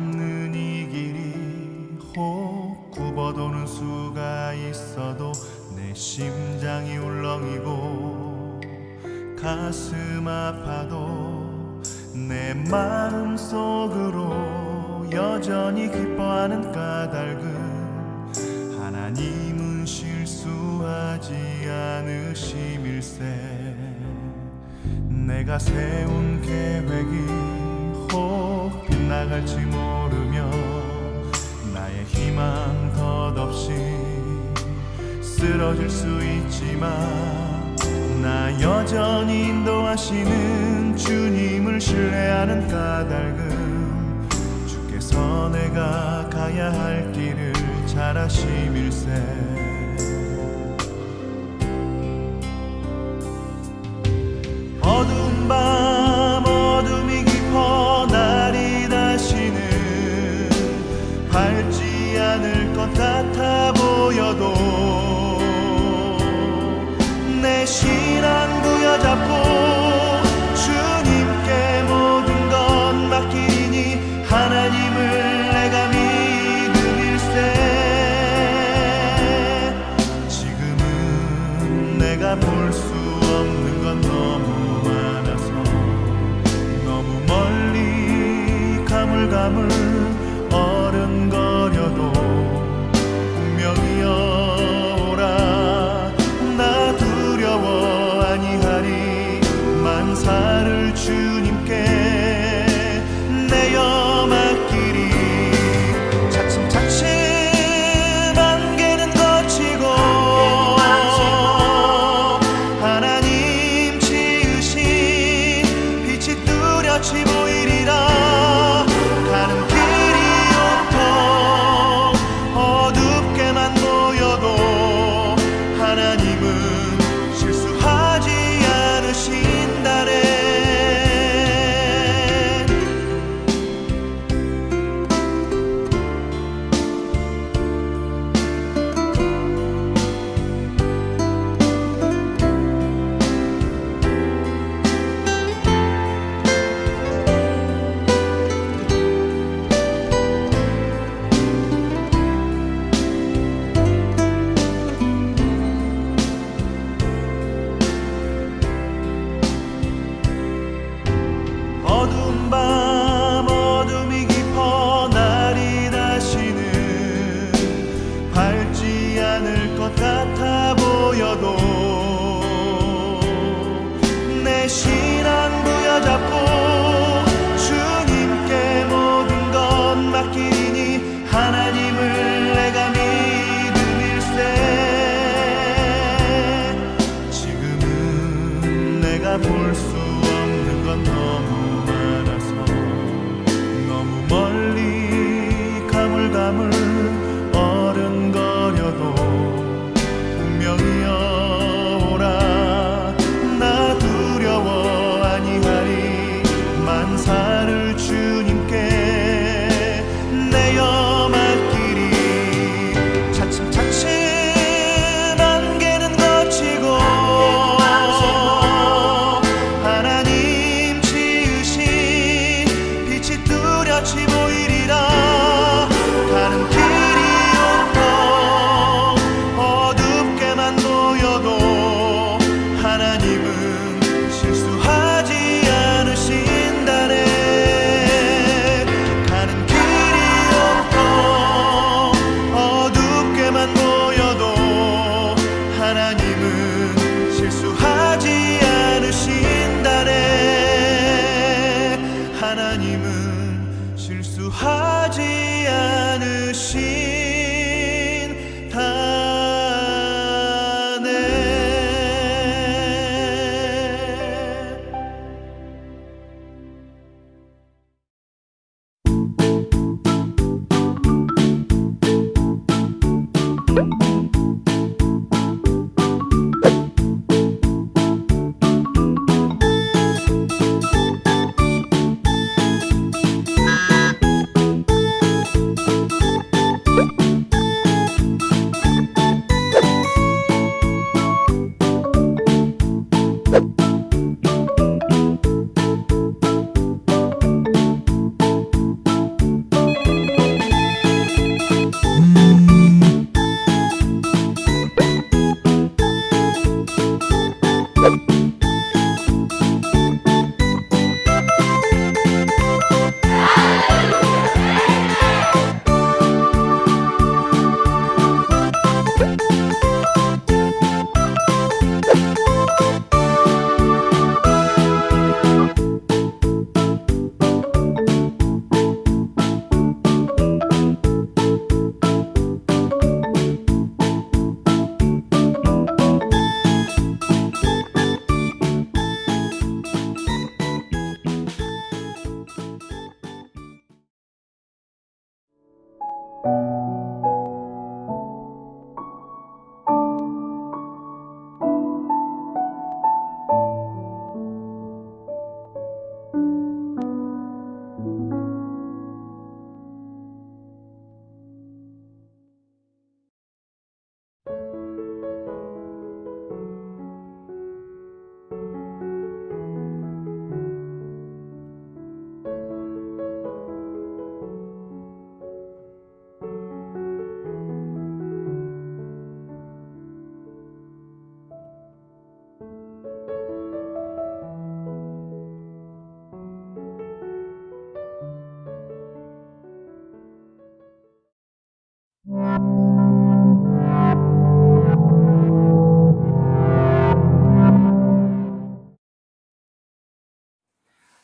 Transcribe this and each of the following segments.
없는 이 길이 혹 굽어도는 수가 있어도 내 심장이 울렁이고 가슴 아파도 내 마음 속으로 여전히 기뻐하는 까닭은 하나님은 실수하지 않으심일세. 내가 세운 계획이 혹 빗나갈지 모르며 나의 희망 덧없이 쓰러질 수 있지만 나 여전히 인도하시는 주님을 신뢰하는 까닭은 주께서 내가 가야 할 길을 잘 아심일세. 어두운 밤 어둠이 깊어 날이 다시는 밝지 않을 것 같아 보여도 내 신앙 부여잡고 주님께 모든 것 맡기니 하나님을 내가 믿음일세. 지금은 내가 볼 수 없는 건 너무 많아서 너무 멀리 가물가물 어른거려도 운명이여 오라 나 두려워 아니하리. 만사를 주님께 내어 맡기리. 차츰차츰 안개는 거치고 하나님 지으신 빛이 뚜렷이 보이리라. 가는 길이 온통 어둡게만 보여도 하나님은 실수하지 않으신다네. 어두운 밤 어둠이 깊어 날이 다시는 밝지 않을 것 같아 보여도 내 신앙 부여잡고 주님께 모든 것 맡기니 하나님을 내가 믿음일세. 지금은 내가 볼 수 없는 건 너무 많아서 너무 멀리 가물가물 어른거려도 운명이여 오라 나 두려워 아니하리. 만사를 주님께 내어 맡기리. 차츰차츰 안개는 거치고 하나님 지으신 빛이 뚜렷이 보이리라. 가는 길이 온통 어둡게만 보여도 하나님은 실수하지 않으신다네. 가는 길이 온통 어둡게만 보여도 하나님은 실수하지 않으신다네. 하나님은 실수하지 않으신다네.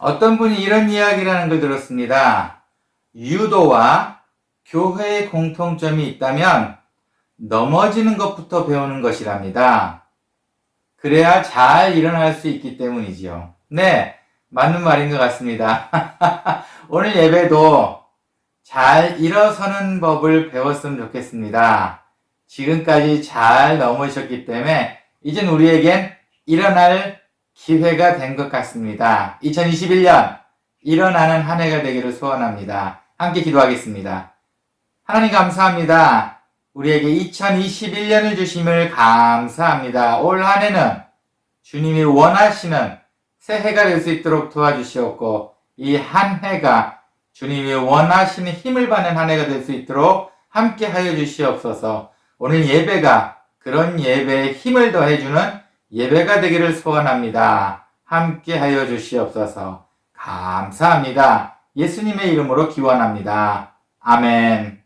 어떤 분이 이런 이야기를 하는 걸 들었습니다. 유도와 교회의 공통점이 있다면 넘어지는 것부터 배우는 것이랍니다. 그래야 잘 일어날 수 있기 때문이지요. 네, 맞는 말인 것 같습니다. 오늘 예배도 잘 일어서는 법을 배웠으면 좋겠습니다. 지금까지 잘 넘어지셨기 때문에 이젠 우리에겐 일어날 기회가 된 것 같습니다. 2021년 일어나는 한 해가 되기를 소원합니다. 함께 기도하겠습니다. 하나님 감사합니다. 우리에게 2021년을 주심을 감사합니다. 올 한 해는 주님이 원하시는 새 해가 될 수 있도록 도와주시옵고 이 한 해가 주님이 원하시는 힘을 받는 한 해가 될 수 있도록 함께 하여 주시옵소서. 오늘 예배가 그런 예배에 힘을 더해주는 예배가 되기를 소원합니다. 함께 하여 주시옵소서. 감사합니다. 예수님의 이름으로 기원합니다. 아멘.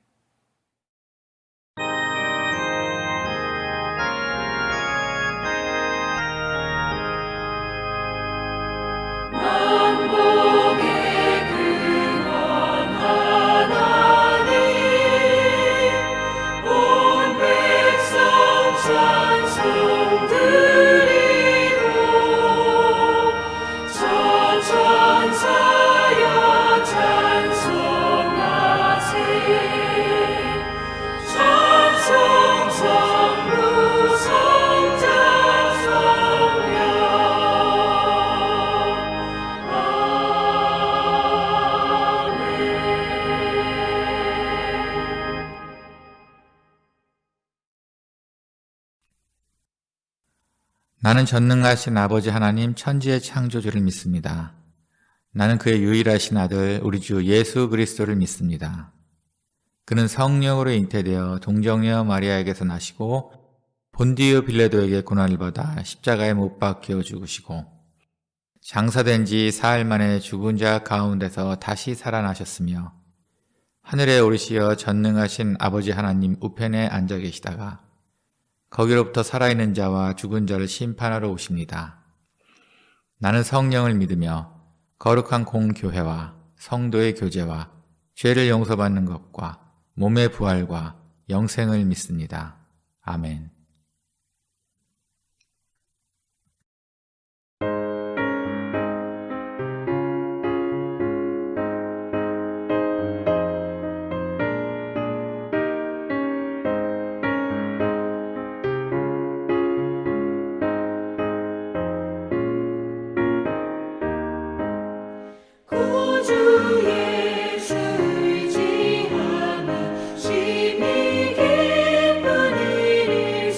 나는 전능하신 아버지 하나님 천지의 창조주를 믿습니다. 나는 그의 유일하신 아들 우리 주 예수 그리스도를 믿습니다. 그는 성령으로 잉태되어 동정녀 마리아에게서 나시고 본디오 빌라도에게 고난을 받아 십자가에 못 박혀 죽으시고 장사된 지 사흘 만에 죽은 자 가운데서 다시 살아나셨으며 하늘에 오르시어 전능하신 아버지 하나님 우편에 앉아 계시다가 거기로부터 살아있는 자와 죽은 자를 심판하러 오십니다. 나는 성령을 믿으며 거룩한 공교회와 성도의 교제와 죄를 용서받는 것과 몸의 부활과 영생을 믿습니다. 아멘. 구주 예수 의지하며 심히 기쁜 일이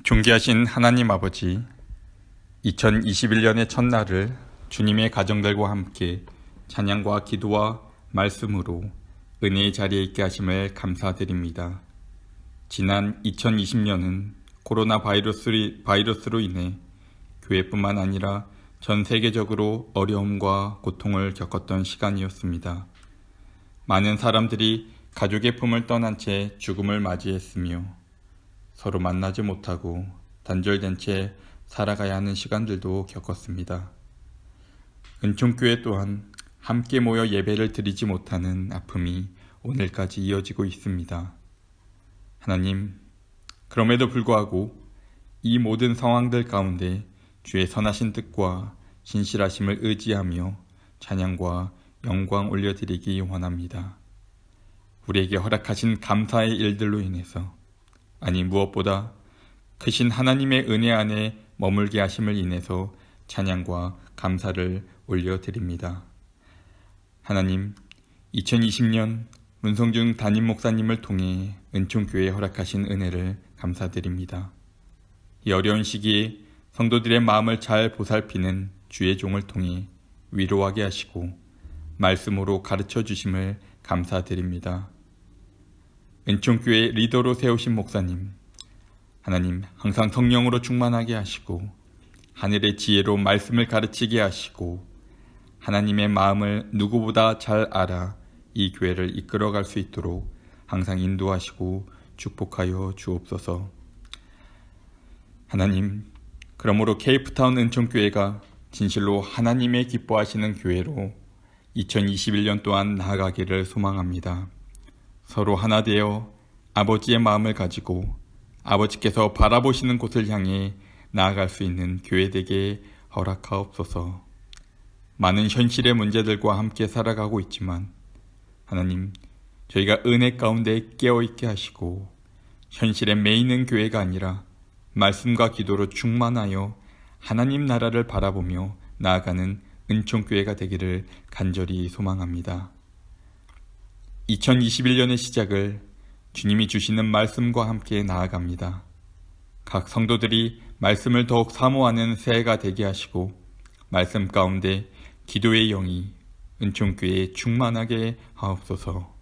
존귀하신 하나님 아버지, 2021년의 첫날을 주님의 가정들과 함께 찬양과 기도와 말씀으로 은혜의 자리에 있게 하심을 감사드립니다. 지난 2020년은 코로나 바이러스로 인해 교회뿐만 아니라 전 세계적으로 어려움과 고통을 겪었던 시간이었습니다. 많은 사람들이 가족의 품을 떠난 채 죽음을 맞이했으며 서로 만나지 못하고 단절된 채 살아가야 하는 시간들도 겪었습니다. 은총교회 또한 함께 모여 예배를 드리지 못하는 아픔이 오늘까지 이어지고 있습니다. 하나님, 그럼에도 불구하고 이 모든 상황들 가운데 주의 선하신 뜻과 신실하심을 의지하며 찬양과 영광 올려드리기 원합니다. 우리에게 허락하신 감사의 일들로 인해서, 아니 무엇보다 크신 하나님의 은혜 안에 머물게 하심을 인해서 찬양과 감사를 올려드립니다. 하나님, 2020년 문성중 담임 목사님을 통해 은총교회에 허락하신 은혜를 감사드립니다. 이 어려운 시기에 성도들의 마음을 잘 보살피는 주의 종을 통해 위로하게 하시고 말씀으로 가르쳐 주심을 감사드립니다. 은총교회 리더로 세우신 목사님, 하나님 항상 성령으로 충만하게 하시고 하늘의 지혜로 말씀을 가르치게 하시고 하나님의 마음을 누구보다 잘 알아 이 교회를 이끌어갈 수 있도록 항상 인도하시고 축복하여 주옵소서. 하나님, 그러므로 케이프타운 은총교회가 진실로 하나님의 기뻐하시는 교회로 2021년 또한 나아가기를 소망합니다. 서로 하나 되어 아버지의 마음을 가지고 아버지께서 바라보시는 곳을 향해 나아갈 수 있는 교회 되게 허락하옵소서. 많은 현실의 문제들과 함께 살아가고 있지만 하나님, 저희가 은혜 가운데 깨어있게 하시고 현실에 매이는 교회가 아니라 말씀과 기도로 충만하여 하나님 나라를 바라보며 나아가는 은총교회가 되기를 간절히 소망합니다. 2021년의 시작을 주님이 주시는 말씀과 함께 나아갑니다. 각 성도들이 말씀을 더욱 사모하는 새해가 되게 하시고 말씀 가운데 기도의 영이 은총교회에 충만하게 하옵소서.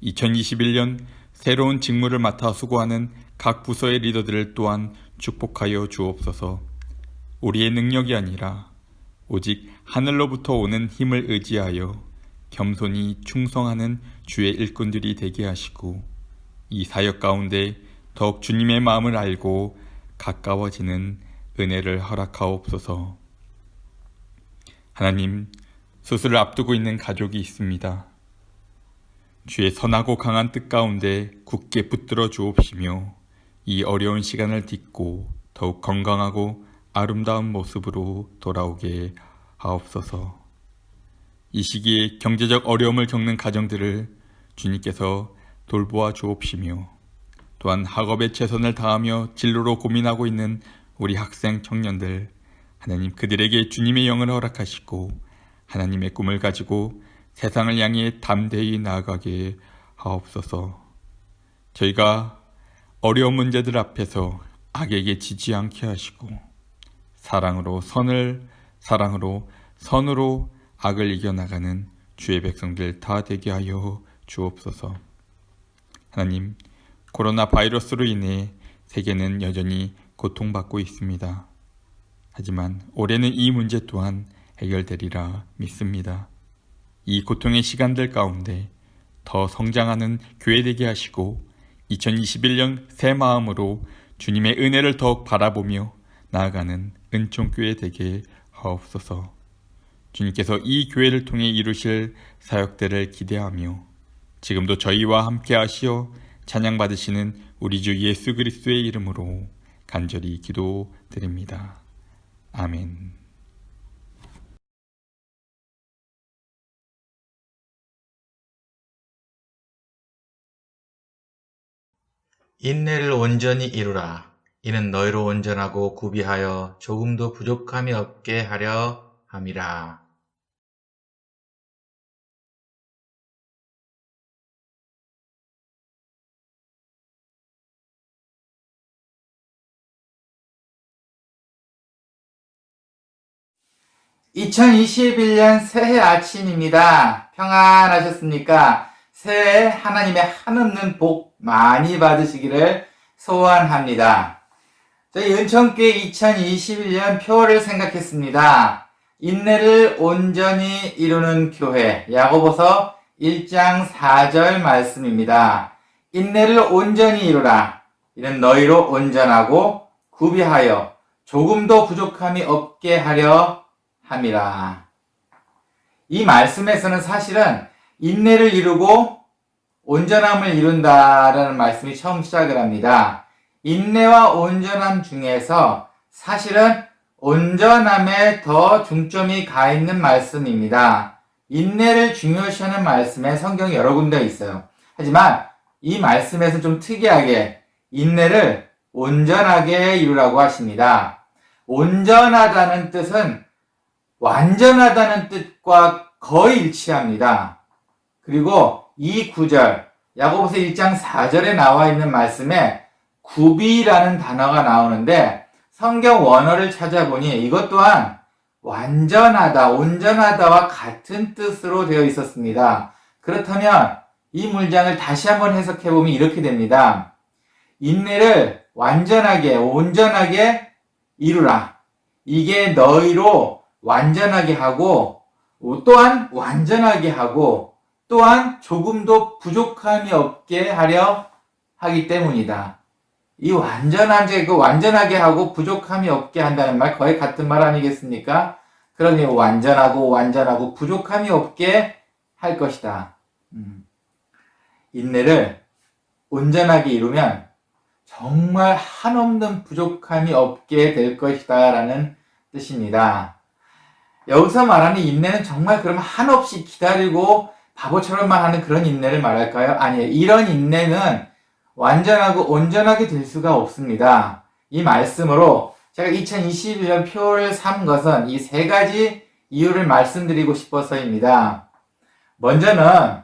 2021년 새로운 직무를 맡아 수고하는 각 부서의 리더들을 또한 축복하여 주옵소서. 우리의 능력이 아니라 오직 하늘로부터 오는 힘을 의지하여 겸손히 충성하는 주의 일꾼들이 되게 하시고 이 사역 가운데 더욱 주님의 마음을 알고 가까워지는 은혜를 허락하옵소서. 하나님, 수술을 앞두고 있는 가족이 있습니다. 주의 선하고 강한 뜻 가운데 굳게 붙들어 주옵시며 이 어려운 시간을 딛고 더욱 건강하고 아름다운 모습으로 돌아오게 하옵소서. 이 시기에 경제적 어려움을 겪는 가정들을 주님께서 돌보아 주옵시며 또한 학업에 최선을 다하며 진로로 고민하고 있는 우리 학생 청년들, 하나님 그들에게 주님의 영을 허락하시고 하나님의 꿈을 가지고 세상을 향해 담대히 나아가게 하옵소서. 저희가 어려운 문제들 앞에서 악에게 지지 않게 하시고 사랑으로 선으로 악을 이겨나가는 주의 백성들 다 되게 하여 주옵소서. 하나님, 코로나 바이러스로 인해 세계는 여전히 고통받고 있습니다. 하지만 올해는 이 문제 또한 해결되리라 믿습니다. 이 고통의 시간들 가운데 더 성장하는 교회 되게 하시고 2021년 새 마음으로 주님의 은혜를 더욱 바라보며 나아가는 은총교회 되게 하옵소서. 주님께서 이 교회를 통해 이루실 사역들을 기대하며 지금도 저희와 함께 하시어 찬양받으시는 우리 주 예수 그리스도의 이름으로 간절히 기도드립니다. 아멘. 인내를 온전히 이루라. 이는 너희로 온전하고 구비하여 조금도 부족함이 없게 하려 함이라. 2021년 새해 아침입니다. 평안하셨습니까? 새해 하나님의 한없는 복 많이 받으시기를 소원합니다. 저희 은총교회 2021년 표를 생각했습니다. 인내를 온전히 이루는 교회, 야고보서 1장 4절 말씀입니다. 인내를 온전히 이루라. 이는 너희로 온전하고 구비하여 조금도 부족함이 없게 하려 함이라. 이 말씀에서는 사실은 인내를 이루고 온전함을 이룬다라는 말씀이 처음 시작을 합니다. 인내와 온전함 중에서 사실은 온전함에 더 중점이 가 있는 말씀입니다. 인내를 중요시하는 말씀에 성경이 여러 군데 있어요. 하지만 이 말씀에서 좀 특이하게 인내를 온전하게 이루라고 하십니다. 온전하다는 뜻은 완전하다는 뜻과 거의 일치합니다. 그리고 이 구절, 야고보서 1장 4절에 나와 있는 말씀에 구비라는 단어가 나오는데 성경 원어를 찾아보니 이것 또한 완전하다, 온전하다와 같은 뜻으로 되어 있었습니다. 그렇다면 이 문장을 다시 한번 해석해보면 이렇게 됩니다. 인내를 완전하게, 온전하게 이루라. 이게 너희로 완전하게 하고 또한 완전하게 하고 또한 조금도 부족함이 없게 하려 하기 때문이다. 이 완전하게 하고 부족함이 없게 한다는 말 거의 같은 말 아니겠습니까? 그러니 완전하고 부족함이 없게 할 것이다. 인내를 온전하게 이루면 정말 한없는 부족함이 없게 될 것이다 라는 뜻입니다. 여기서 말하는 인내는 정말 그럼 한없이 기다리고 바보처럼만 하는 그런 인내를 말할까요? 아니에요. 이런 인내는 완전하고 온전하게 될 수가 없습니다. 이 말씀으로 제가 2021년 표를 삼은 것은 이 세 가지 이유를 말씀드리고 싶어서입니다. 먼저는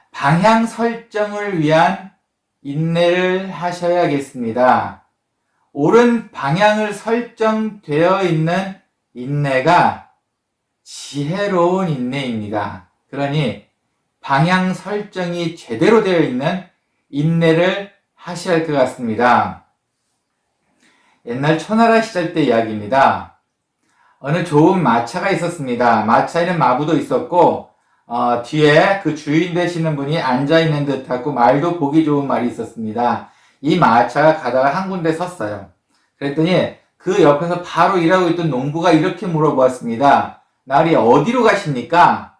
방향 설정을 위한 인내를 하셔야겠습니다. 옳은 방향을 설정되어 있는 인내가 지혜로운 인내입니다. 그러니 방향 설정이 제대로 되어 있는 인내를 하셔야 할 것 같습니다. 옛날 초나라 시절 때 이야기입니다. 어느 좋은 마차가 있었습니다. 마차에는 마부도 있었고 뒤에 그 주인 되시는 분이 앉아있는 듯하고 말도 보기 좋은 말이 있었습니다. 이 마차가 가다가 한 군데 섰어요. 그랬더니 그 옆에서 바로 일하고 있던 농부가 이렇게 물어보았습니다. 나리 어디로 가십니까?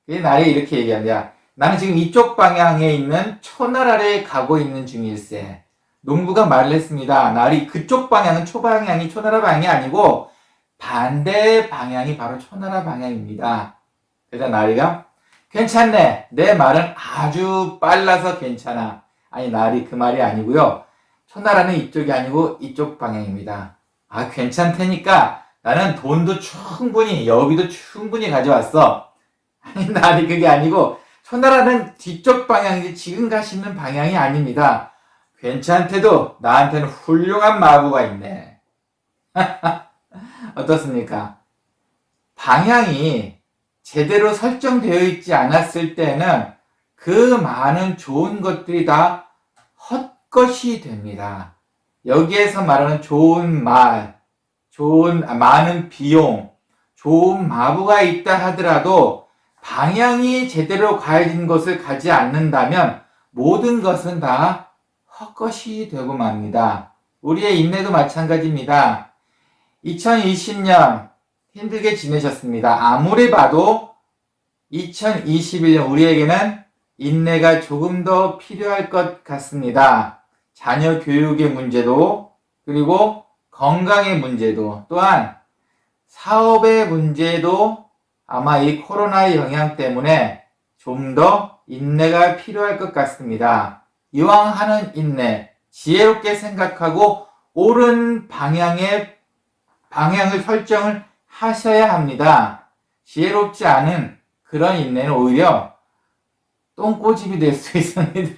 나리 이렇게 얘기합니다. 나는 지금 이쪽 방향에 있는 초나라를 가고 있는 중일세. 농부가 말을 했습니다. 나리 그쪽 방향은 초나라 방향이 아니고 반대 방향이 바로 초나라 방향입니다. 그래서 나리가 괜찮네. 내 말은 아주 빨라서 괜찮아. 아니 나리 그 말이 아니고요. 초나라는 이쪽이 아니고 이쪽 방향입니다. 아 괜찮다니까 나는 돈도 충분히 여비도 충분히 가져왔어. 아니 나리 그게 아니고 초나라는 뒤쪽 방향이지 지금 가시는 방향이 아닙니다. 괜찮대도 나한테는 훌륭한 마부가 있네. 어떻습니까? 방향이 제대로 설정되어 있지 않았을 때는 그 많은 좋은 것들이 다 헛것이 됩니다. 여기에서 말하는 좋은 말, 많은 비용, 좋은 마부가 있다 하더라도 방향이 제대로 가진 것을 가지 않는다면 모든 것은 다 헛것이 되고 맙니다. 우리의 인내도 마찬가지입니다. 2020년 힘들게 지내셨습니다. 아무리 봐도 2021년 우리에게는 인내가 조금 더 필요할 것 같습니다. 자녀 교육의 문제도 그리고 건강의 문제도 또한 사업의 문제도 아마 이 코로나의 영향 때문에 좀 더 인내가 필요할 것 같습니다. 이왕 하는 인내, 지혜롭게 생각하고 옳은 방향을 설정을 하셔야 합니다. 지혜롭지 않은 그런 인내는 오히려 똥꼬집이 될 수 있습니다.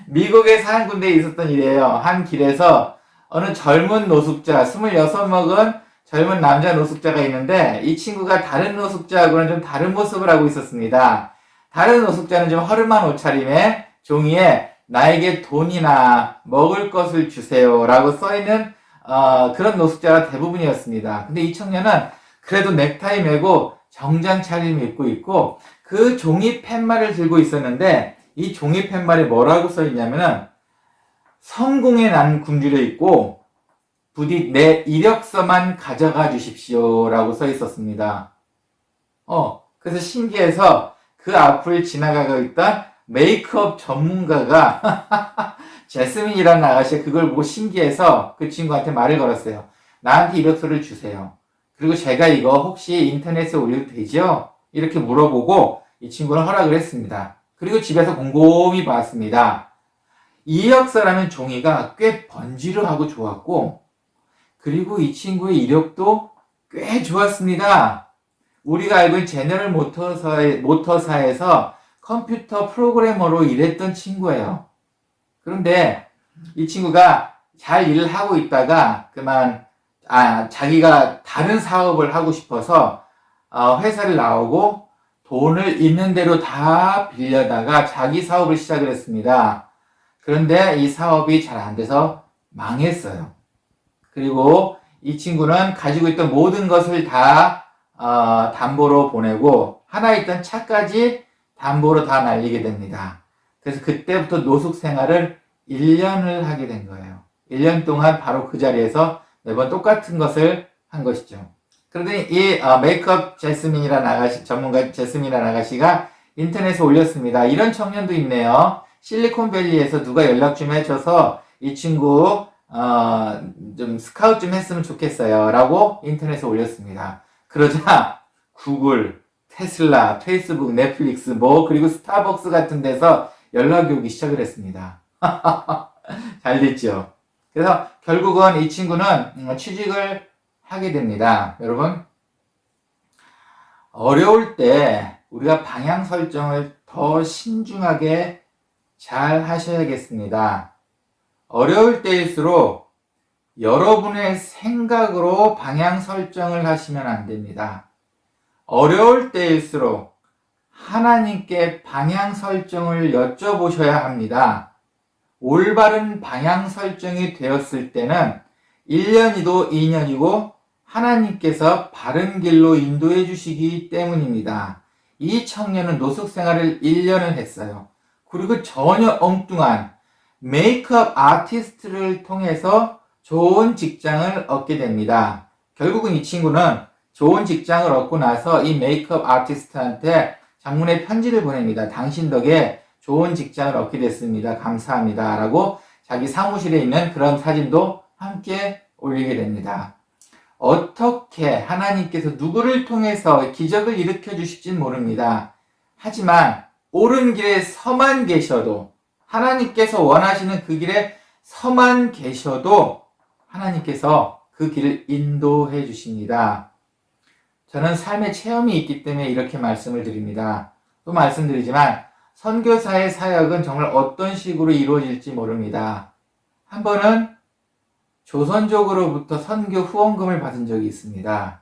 미국에서 한 군데에 있었던 일이에요. 한 길에서 어느 젊은 노숙자, 26 먹은 젊은 남자 노숙자가 있는데 이 친구가 다른 노숙자하고는 좀 다른 모습을 하고 있었습니다. 다른 노숙자는 좀 허름한 옷차림에 종이에 나에게 돈이나 먹을 것을 주세요 라고 써있는 그런 노숙자가 대부분이었습니다. 근데 이 청년은 그래도 넥타이 메고 정장 차림을 입고 있고 그 종이 팻말을 들고 있었는데 이 종이 팻말에 뭐라고 써있냐면은 성공에 난 굶주려 있고 부디 내 이력서만 가져가 주십시오 라고 써 있었습니다. 그래서 신기해서 그 앞을 지나가고 있던 메이크업 전문가가 제스민이라는 아가씨가 그걸 보고 신기해서 그 친구한테 말을 걸었어요. 나한테 이력서를 주세요. 그리고 제가 이거 혹시 인터넷에 올려도 되죠? 이렇게 물어보고 이 친구는 허락을 했습니다. 그리고 집에서 곰곰이 봤습니다. 이력서라는 종이가 꽤 번지르하고 좋았고 그리고 이 친구의 이력도 꽤 좋았습니다. 우리가 알고 있는 제너럴 모터사에서 컴퓨터 프로그래머로 일했던 친구예요. 그런데 이 친구가 잘 일을 하고 있다가 자기가 다른 사업을 하고 싶어서 회사를 나오고 돈을 있는 대로 다 빌려다가 자기 사업을 시작을 했습니다. 그런데 이 사업이 잘 안 돼서 망했어요. 그리고 이 친구는 가지고 있던 모든 것을 다 담보로 보내고 하나 있던 차까지 담보로 다 날리게 됩니다. 그래서 그때부터 노숙 생활을 1년을 하게 된 거예요. 1년 동안 바로 그 자리에서 매번 똑같은 것을 한 것이죠. 그런데 이 메이크업 제스민이라는 아가씨, 전문가 제스민이라는 아가씨가 인터넷에 올렸습니다. 이런 청년도 있네요. 실리콘밸리에서 누가 연락 좀 해줘서 이 친구 좀 스카우트 좀 했으면 좋겠어요 라고 인터넷에 올렸습니다. 그러자 구글, 테슬라, 페이스북, 넷플릭스 그리고 스타벅스 같은 데서 연락이 오기 시작을 했습니다. 잘 됐죠. 그래서 결국은 이 친구는 취직을 하게 됩니다. 여러분, 어려울 때 우리가 방향 설정을 더 신중하게 잘 하셔야겠습니다. 어려울 때일수록 여러분의 생각으로 방향 설정을 하시면 안 됩니다. 어려울 때일수록 하나님께 방향 설정을 여쭤보셔야 합니다. 올바른 방향 설정이 되었을 때는 1년이고 2년이고 하나님께서 바른 길로 인도해 주시기 때문입니다. 이 청년은 노숙 생활을 1년을 했어요. 그리고 전혀 엉뚱한 메이크업 아티스트를 통해서 좋은 직장을 얻게 됩니다. 결국은 이 친구는 좋은 직장을 얻고 나서 이 메이크업 아티스트한테 장문의 편지를 보냅니다. 당신 덕에 좋은 직장을 얻게 됐습니다. 감사합니다. 라고 자기 사무실에 있는 그런 사진도 함께 올리게 됩니다. 어떻게 하나님께서 누구를 통해서 기적을 일으켜 주실진 모릅니다. 하지만 옳은 길에 서만 계셔도 하나님께서 원하시는 그 길에 서만 계셔도 하나님께서 그 길을 인도해 주십니다. 저는 삶의 체험이 있기 때문에 이렇게 말씀을 드립니다. 또 말씀드리지만 선교사의 사역은 정말 어떤 식으로 이루어질지 모릅니다. 한 번은 조선족으로부터 선교 후원금을 받은 적이 있습니다.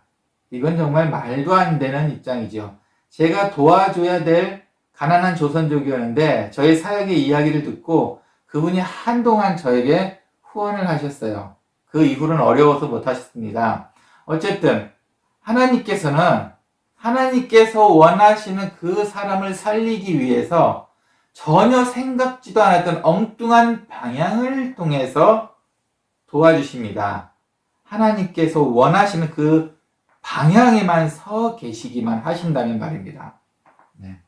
이건 정말 말도 안 되는 입장이죠. 제가 도와줘야 될 가난한 조선족이었는데 저의 사역의 이야기를 듣고 그분이 한동안 저에게 후원을 하셨어요. 그 이후로는 어려워서 못 하셨습니다. 어쨌든 하나님께서는 하나님께서 원하시는 그 사람을 살리기 위해서 전혀 생각지도 않았던 엉뚱한 방향을 통해서 도와주십니다. 하나님께서 원하시는 그 방향에만 서 계시기만 하신다면 말입니다. 네.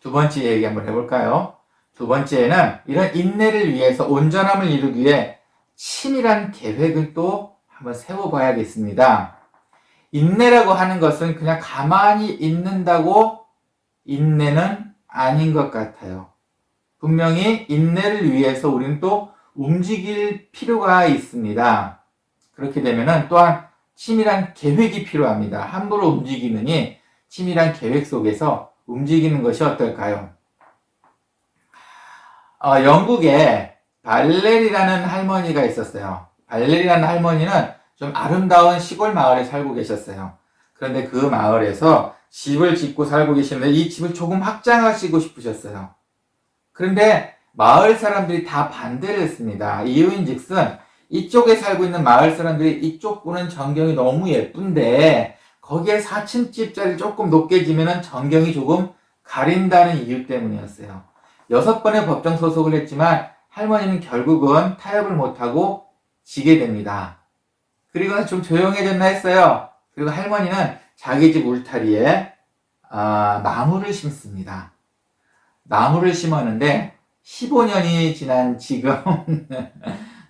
두 번째 얘기 한번 해볼까요? 두 번째는 이런 인내를 위해서 온전함을 이루기 위해 치밀한 계획을 또 한번 세워봐야겠습니다. 인내라고 하는 것은 그냥 가만히 있는다고 인내는 아닌 것 같아요. 분명히 인내를 위해서 우리는 또 움직일 필요가 있습니다. 그렇게 되면은 또한 치밀한 계획이 필요합니다. 함부로 움직이느니 치밀한 계획 속에서 움직이는 것이 어떨까요? 영국의 발레리라는 할머니가 있었어요. 발레리라는 할머니는 좀 아름다운 시골 마을에 살고 계셨어요. 그런데 그 마을에서 집을 짓고 살고 계시는데 이 집을 조금 확장하시고 싶으셨어요. 그런데 마을 사람들이 다 반대를 했습니다. 이유인즉슨 이쪽에 살고 있는 마을 사람들이 이쪽 보는 전경이 너무 예쁜데 거기에 4층집짜리 조금 높게 지면은 전경이 조금 가린다는 이유 때문이었어요. 6번의 법정 소속을 했지만 할머니는 결국은 타협을 못하고 지게 됩니다. 그리고는 좀 조용해졌나 했어요. 그리고 할머니는 자기 집 울타리에 나무를 심습니다. 나무를 심었는데 15년이 지난 지금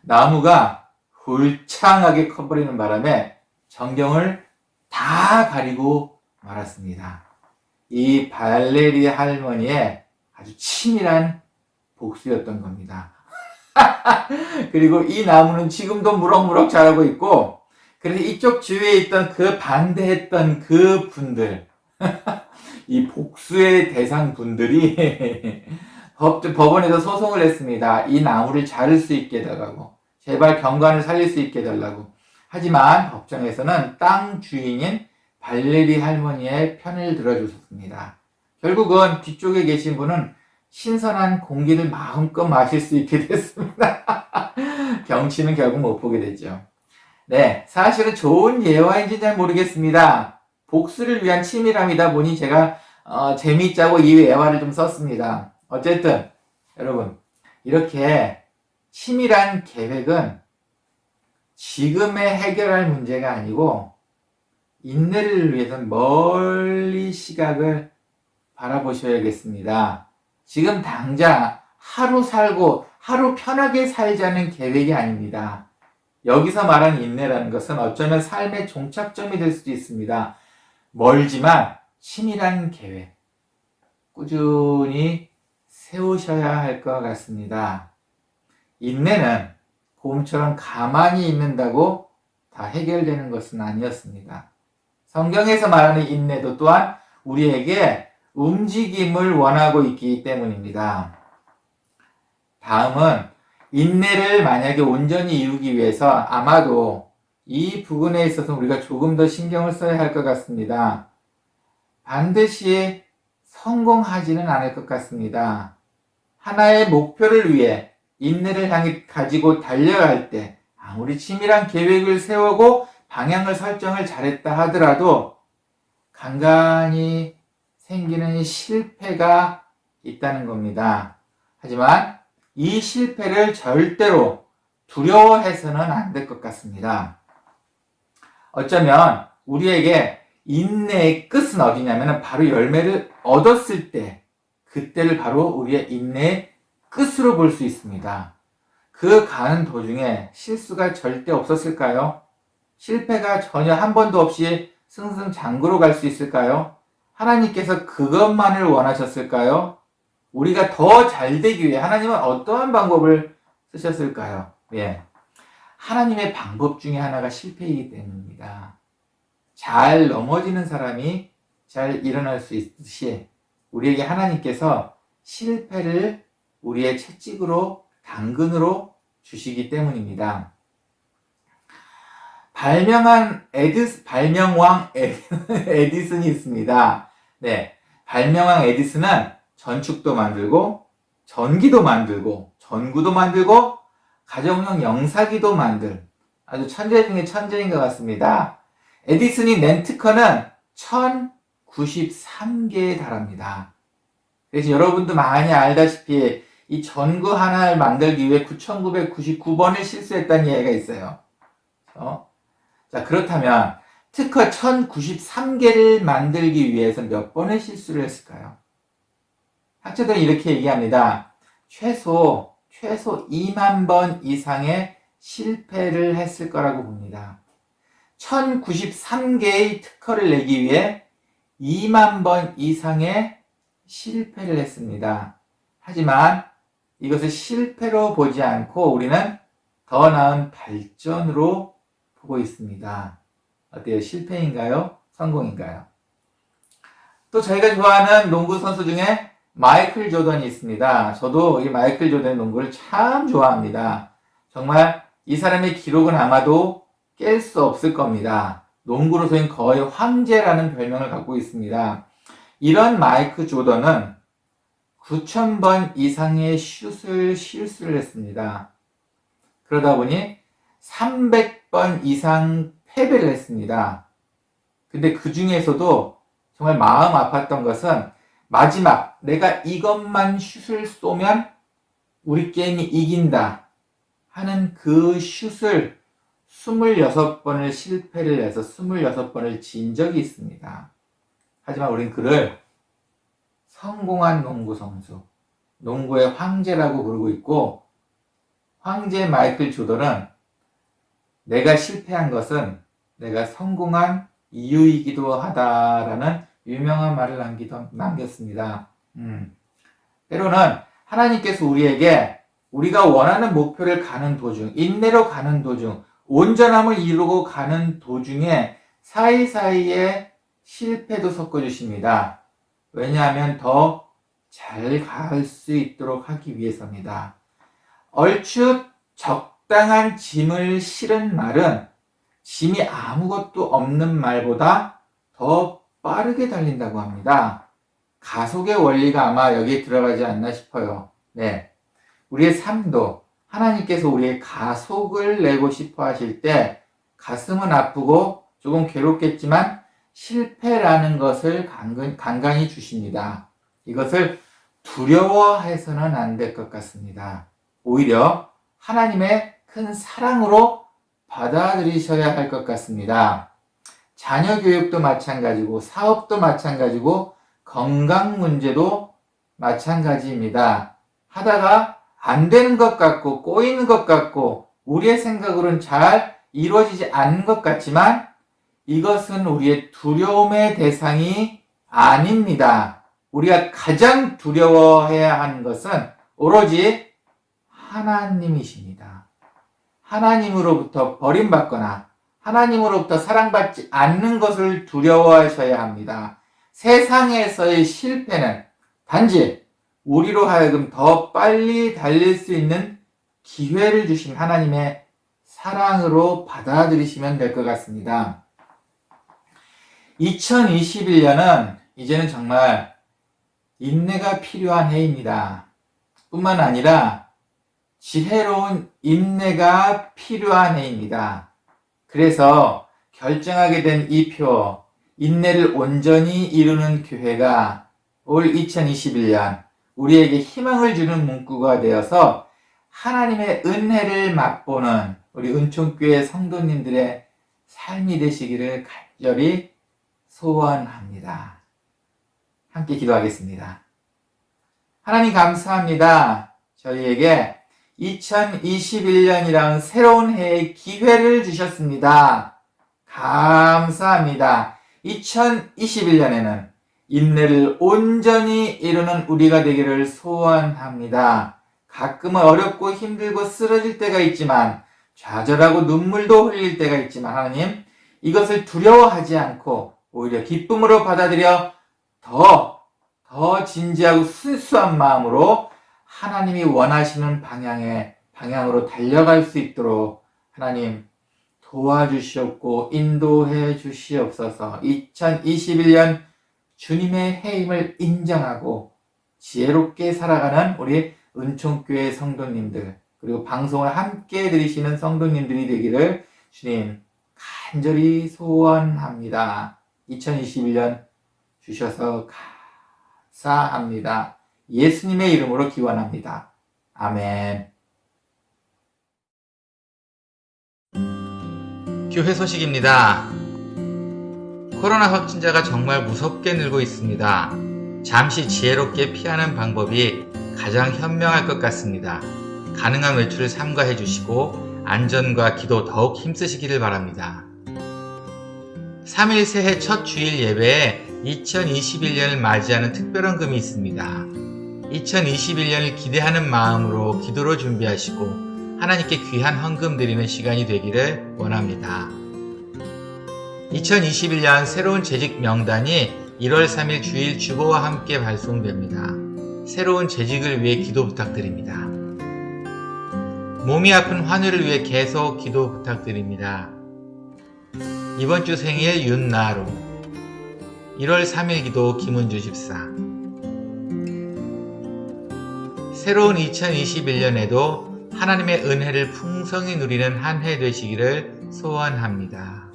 나무가 울창하게 커버리는 바람에 전경을 다 가리고 말았습니다. 이 발레리 할머니의 아주 치밀한 복수였던 겁니다. 그리고 이 나무는 지금도 무럭무럭 자라고 있고, 그래서 이쪽 주위에 있던 그 반대했던 그 분들, 이 복수의 대상 분들이 법원에서 소송을 했습니다. 이 나무를 자를 수 있게 해달라고. 제발 경관을 살릴 수 있게 해달라고. 하지만 법정에서는 땅 주인인 발레리 할머니의 편을 들어주셨습니다. 결국은 뒤쪽에 계신 분은 신선한 공기를 마음껏 마실 수 있게 됐습니다. 경치는 결국 못 보게 됐죠. 네, 사실은 좋은 예화인지 잘 모르겠습니다. 복수를 위한 치밀함이다 보니 제가 재미있자고 이 예화를 좀 썼습니다. 어쨌든 여러분, 이렇게 치밀한 계획은 지금에 해결할 문제가 아니고 인내를 위해서 멀리 시각을 바라보셔야겠습니다. 지금 당장 하루 살고 하루 편하게 살자는 계획이 아닙니다. 여기서 말하는 인내라는 것은 어쩌면 삶의 종착점이 될 수도 있습니다. 멀지만 치밀한 계획, 꾸준히 세우셔야 할 것 같습니다. 인내는 곰처럼 가만히 있는다고 다 해결되는 것은 아니었습니다. 성경에서 말하는 인내도 또한 우리에게 움직임을 원하고 있기 때문입니다. 다음은 인내를 만약에 온전히 이루기 위해서 아마도 이 부분에 있어서 우리가 조금 더 신경을 써야 할 것 같습니다. 반드시 성공하지는 않을 것 같습니다. 하나의 목표를 위해 인내를 향해 가지고 달려갈 때 아무리 치밀한 계획을 세우고 방향을 설정을 잘했다 하더라도 간간히 생기는 실패가 있다는 겁니다. 하지만 이 실패를 절대로 두려워해서는 안 될 것 같습니다. 어쩌면 우리에게 인내의 끝은 어디냐면 바로 열매를 얻었을 때, 그때를 바로 우리의 인내의 끝으로 볼 수 있습니다. 그 가는 도중에 실수가 절대 없었을까요? 실패가 전혀 한 번도 없이 승승장구로 갈 수 있을까요? 하나님께서 그것만을 원하셨을까요? 우리가 더 잘 되기 위해 하나님은 어떠한 방법을 쓰셨을까요? 예. 하나님의 방법 중에 하나가 실패이기 때문입니다. 잘 넘어지는 사람이 잘 일어날 수 있듯이 우리에게 하나님께서 실패를 우리의 채찍으로, 당근으로 주시기 때문입니다. 발명왕 에디슨이 있습니다. 네. 발명왕 에디슨은 전축도 만들고, 전기도 만들고, 전구도 만들고, 가정용 영사기도 아주 천재 중에 천재인 것 같습니다. 에디슨이 낸 특허는 1093개에 달합니다. 그래서 여러분도 많이 알다시피 이 전구 하나를 만들기 위해 9999번을 실수했다는 이야기가 있어요. 자, 그렇다면 특허 1093개를 만들기 위해서 몇 번의 실수를 했을까요? 학자들은 이렇게 얘기합니다. 최소 2만 번 이상의 실패를 했을 거라고 봅니다. 1093개의 특허를 내기 위해 2만 번 이상의 실패를 했습니다. 하지만 이것을 실패로 보지 않고 우리는 더 나은 발전으로 보고 있습니다. 어때요? 실패인가요? 성공인가요? 또 저희가 좋아하는 농구 선수 중에 마이클 조던이 있습니다. 저도 이 마이클 조던의 농구를 참 좋아합니다. 정말 이 사람의 기록은 아마도 깰 수 없을 겁니다. 농구로서는 거의 황제라는 별명을 갖고 있습니다. 이런 마이클 조던은 9,000번 이상의 슛을 실수를 했습니다. 그러다 보니 300번 이상 패배를 했습니다. 근데 그 중에서도 정말 마음 아팠던 것은 마지막 내가 이것만 슛을 쏘면 우리 게임이 이긴다 하는 그 슛을 26번을 실패를 해서 26번을 진 적이 있습니다. 하지만 우린 그를 성공한 농구 선수, 농구의 황제라고 부르고 있고, 황제 마이클 조던은 내가 실패한 것은 내가 성공한 이유이기도 하다라는 유명한 말을 남겼습니다. 때로는 하나님께서 우리에게 우리가 원하는 목표를 가는 도중, 인내로 가는 도중, 온전함을 이루고 가는 도중에 사이사이에 실패도 섞어주십니다. 왜냐하면 더 잘 갈 수 있도록 하기 위해서입니다. 얼추 적당한 짐을 실은 말은 짐이 아무것도 없는 말보다 더 빠르게 달린다고 합니다. 가속의 원리가 아마 여기에 들어가지 않나 싶어요. 네. 우리의 삶도 하나님께서 우리의 가속을 내고 싶어 하실 때 가슴은 아프고 조금 괴롭겠지만 실패라는 것을 간간히 주십니다. 이것을 두려워해서는 안 될 것 같습니다. 오히려 하나님의 큰 사랑으로 받아들이셔야 할 것 같습니다. 자녀 교육도 마찬가지고 사업도 마찬가지고 건강 문제도 마찬가지입니다. 하다가 안 되는 것 같고 꼬이는 것 같고 우리의 생각으로는 잘 이루어지지 않는 것 같지만 이것은 우리의 두려움의 대상이 아닙니다. 우리가 가장 두려워해야 하는 것은 오로지 하나님이십니다. 하나님으로부터 버림받거나 하나님으로부터 사랑받지 않는 것을 두려워하셔야 합니다. 세상에서의 실패는 단지 우리로 하여금 더 빨리 달릴 수 있는 기회를 주신 하나님의 사랑으로 받아들이시면 될 것 같습니다. 2021년은 이제는 정말 인내가 필요한 해입니다. 뿐만 아니라 지혜로운 인내가 필요한 해입니다. 그래서 결정하게 된 이 표, 인내를 온전히 이루는 교회가 올 2021년 우리에게 희망을 주는 문구가 되어서 하나님의 은혜를 맛보는 우리 은총교회 성도님들의 삶이 되시기를 간절히 소원합니다. 함께 기도하겠습니다. 하나님 감사합니다. 저희에게 2021년이라는 새로운 해의 기회를 주셨습니다. 감사합니다. 2021년에는 인내를 온전히 이루는 우리가 되기를 소원합니다. 가끔은 어렵고 힘들고 쓰러질 때가 있지만 좌절하고 눈물도 흘릴 때가 있지만 하나님 이것을 두려워하지 않고 오히려 기쁨으로 받아들여 더 진지하고 순수한 마음으로 하나님이 원하시는 방향으로 달려갈 수 있도록 하나님 도와주시옵고 인도해 주시옵소서. 2021년 주님의 해임을 인정하고 지혜롭게 살아가는 우리 은총교회 성도님들 그리고 방송을 함께 들으시는 성도님들이 되기를 주님 간절히 소원합니다. 2021년 주셔서 감사합니다. 예수님의 이름으로 기원합니다. 아멘. 교회 소식입니다. 코로나 확진자가 정말 무섭게 늘고 있습니다. 잠시 지혜롭게 피하는 방법이 가장 현명할 것 같습니다. 가능한 외출을 삼가해 주시고 안전과 기도 더욱 힘쓰시기를 바랍니다. 3일 새해 첫 주일 예배에 2021년을 맞이하는 특별한 금이 있습니다. 2021년을 기대하는 마음으로 기도로 준비하시고 하나님께 귀한 헌금 드리는 시간이 되기를 원합니다. 2021년 새로운 재직 명단이 1월 3일 주일 주보와 함께 발송됩니다. 새로운 재직을 위해 기도 부탁드립니다. 몸이 아픈 환우를 위해 계속 기도 부탁드립니다. 이번 주 생일 윤나로, 1월 3일 기도 김은주 집사. 새로운 2021년에도 하나님의 은혜를 풍성히 누리는 한 해 되시기를 소원합니다.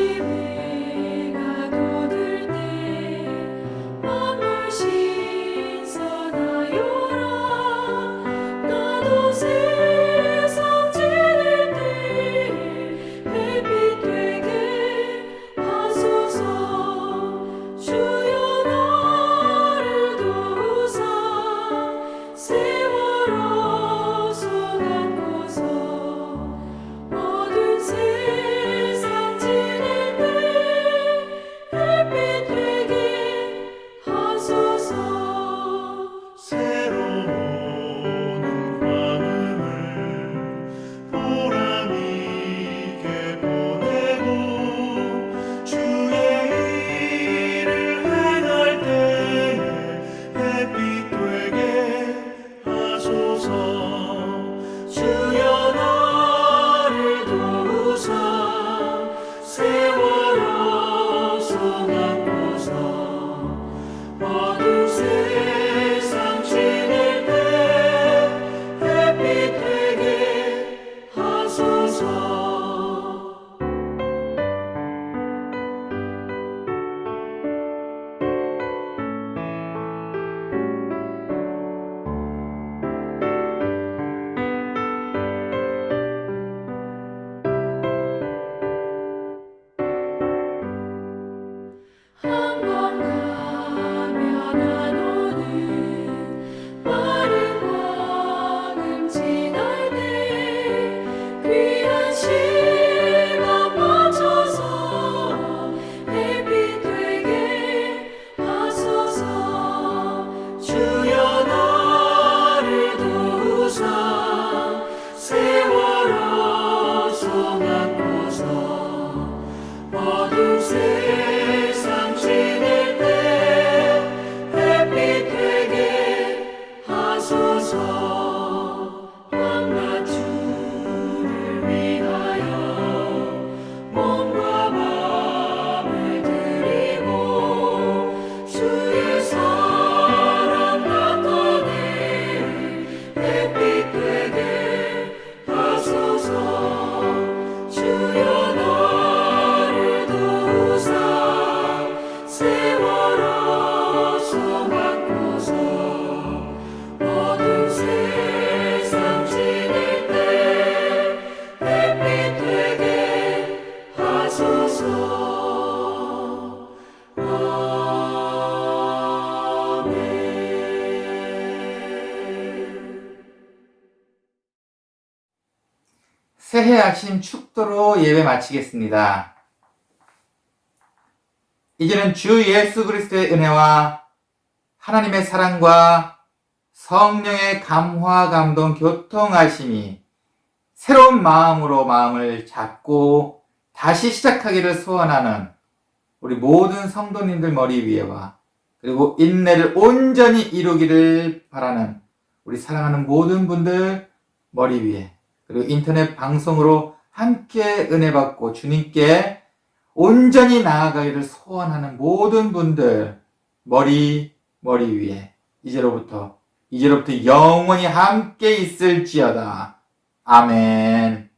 아침에 가도 들 때 만물 신선하여라. 나도 세상 지낼 때 햇빛 되게 하소서. 주여 나를 도우사 세월호 소나고서 어두운 세상 지낼 때 햇빛 되게 하소서. 새로 오는 관음을 보람 있게 보내고 주의 일을 행할 때에 햇빛 되게 하소서. 주여 나를 도우사 세월호 소나고서 어두운 세상 지낼 때 햇빛 되게 하소서. 한 번 가면 안 오는 빠른 광음 지날 때 귀한 시간 맞춰서 햇빛 되게 하소서. 주여 나를 도우사 세월호 소나고서 어두운 세상 지낼 때 햇빛 되게 하소서. 밤낮 주를 위하여 몸과 마음을 드리고 주의 사랑 나타내 햇빛 되게 하소서. 주여 나를 도우사 세월호 소나고서 어두운 세상 지낼 때 햇빛 되게 하소서. 아멘. 새해 아침 축도로 예배 마치겠습니다. 이제는 주 예수 그리스도의 은혜와 하나님의 사랑과 성령의 감화, 감동, 교통하심이 새로운 마음으로 마음을 잡고 다시 시작하기를 소원하는 우리 모든 성도님들 머리 위에와 그리고 인내를 온전히 이루기를 바라는 우리 사랑하는 모든 분들 머리 위에 그리고 인터넷 방송으로 함께 은혜 받고 주님께 온전히 나아가기를 소원하는 모든 분들 머리 위에 이제로부터 영원히 함께 있을지어다. 아멘.